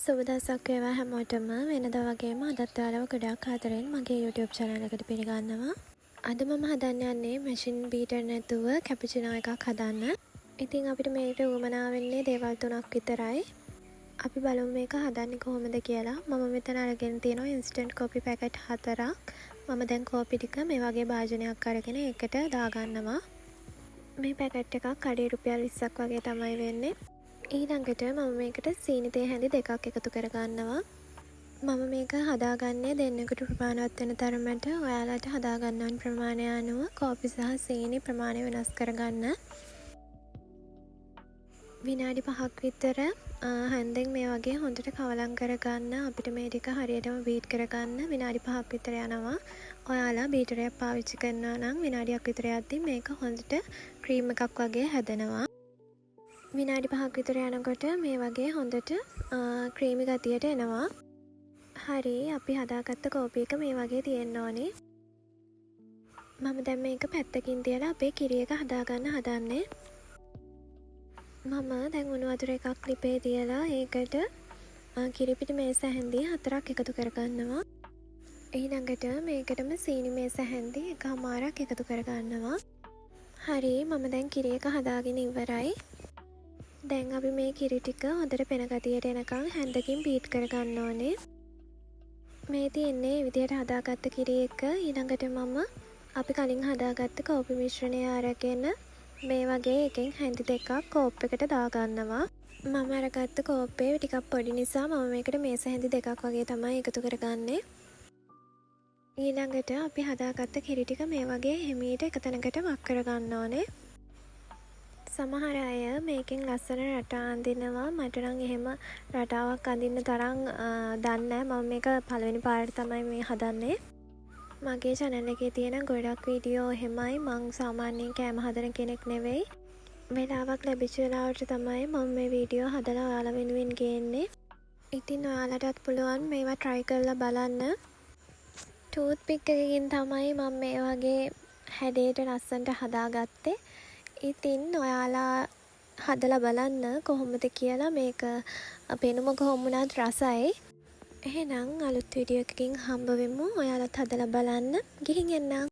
සුබ දවසක් වේවා හැමෝටම. වෙනදා වගේම අදත් ඔයාලව ගොඩාක් ආදරෙන් මගේ YouTube channel එකට පිළිගන්නවා. අද මම හදන්න යන්නේ මැෂින් බීටර් නැතුව කැපුචිනෝ එකක් හදන්න. ඉතින් අපිට මේකට උවමනා වෙන්නේ දේවල් තුනක් විතරයි. අපි බලමු මේක හදන්නේ කොහොමද කියලා. මම මෙතන අරගෙන තියෙනවා instant coffee packet 4ක්. මම දැන් කෝපි ටික මේ වගේ භාජනයක් අරගෙන ඒකට දාගන්නවා. මේ පැකට් එකක් කඩේ රුපියල් 20ක් වගේ තමයි වෙන්නේ. ඊළඟට මම මේකට සීනි තේ හැඳි දෙකක් එකතු කරගන්නවා. මම මේක හදාගන්නේ දෙන්නෙකුට ප්‍රමාණවත් වෙන තරමට. ඔයාලට හදාගන්න ඕන ප්‍රමාණය අනුව කෝපි සහ සීනි ප්‍රමාණය වෙනස් කරගන්න. විනාඩි 5ක් විතර හැන්දෙන් මේ වගේ හොඳට කවලම් කරගන්න. අපිට මේ ටික හරියටම බීට් කරගන්න විනාඩි 5ක් විතර යනවා. ඔයාලා බීටරයක් පාවිච්චි කරනවා නම් විනාඩියක් විතර යද්දි මේක හොඳට ක්‍රීම් එකක් වගේ හැදෙනවා. විනාඩි 5ක් විතර යනකොට මේ වගේ හොඳට ක්‍රීමි ගතියට එනවා. හරි, අපි හදාගත්ත කෝපි එක මේ වගේ තියෙන්න ඕනේ. මම දැන් මේක පැත්තකින් තියලා අපේ කිරි එක හදාගන්න හදන්නේ. මම දැන් උණු වතුර එකක් ලිපේ තියලා ඒකට කිරිපිටි මේස හැන්දි 4ක් එකතු කරගන්නවා. ඊළඟට මේකටම සීනි මේස හැන්දි 1මාරක් එකතු කරගන්නවා. හරි, මම දැන් කිරි එක හදාගෙන ඉවරයි. දැන් අපි මේ කිරි ටික හොඳට පෙන ගතියට එනකන් හැන්දකින් බීට් කරගන්න ඕනේ. මේ තියෙන්නේ මේ විදියට හදාගත්ත කිරි එක. ඊළඟට මම අපි කලින් හදාගත්ත කෝපි මිශ්‍රණය අරගෙන මේ වගේ එකෙන් හැන්දි දෙකක් කෝප් එකට දාගන්නවා. මම අරගත්ත කෝප්පේ ටිකක් පොඩි නිසා මම මේකට මේස හැන්දි දෙකක් වගේ තමයි එකතු කරගන්නේ. ඊළඟට අපි හදාගත්ත කිරි ටික මේ වගේ හිමීට එක තැනකට වක් කරගන්න ඕනේ. සමහර අය මේකෙන් ලස්සන රටා අඳිනවා. මට නම් එහෙම රටාවක් අඳින්න තරම් දන්නේ නැහැ. මම මේක පළවෙනි පාරට තමයි මේ හදන්නේ. මගේ channel එකේ තියෙන ගොඩක් වීඩියෝ එහෙමයි. මං සාමාන්‍යයෙන් කෑම හදන කෙනෙක් නෙවෙයි. වෙලාවක් ලැබිච්ච වෙලාවට තමයි මම මේ වීඩියෝ හදලා ඔයාලා වෙනුවෙන් ගේන්නේ. ඉතින් ඔයාලටත් පුළුවන් මේවා try කරලා බලන්න. ටූත් පික් එකකින් තමයි මම මේ වගේ හැඩයට ලස්සනට හදාගත්තේ. ඉතින් ඔයාලා හදලා බලන්න කොහොමද කියලා. මේක පෙනුම කොහොම වුණත් රසයි. එහෙනම් අලුත් වීඩියෝ එකකින් හම්බ වෙමු. ඔයාලත් හදලා බලන්න. ගිහින් එන්න.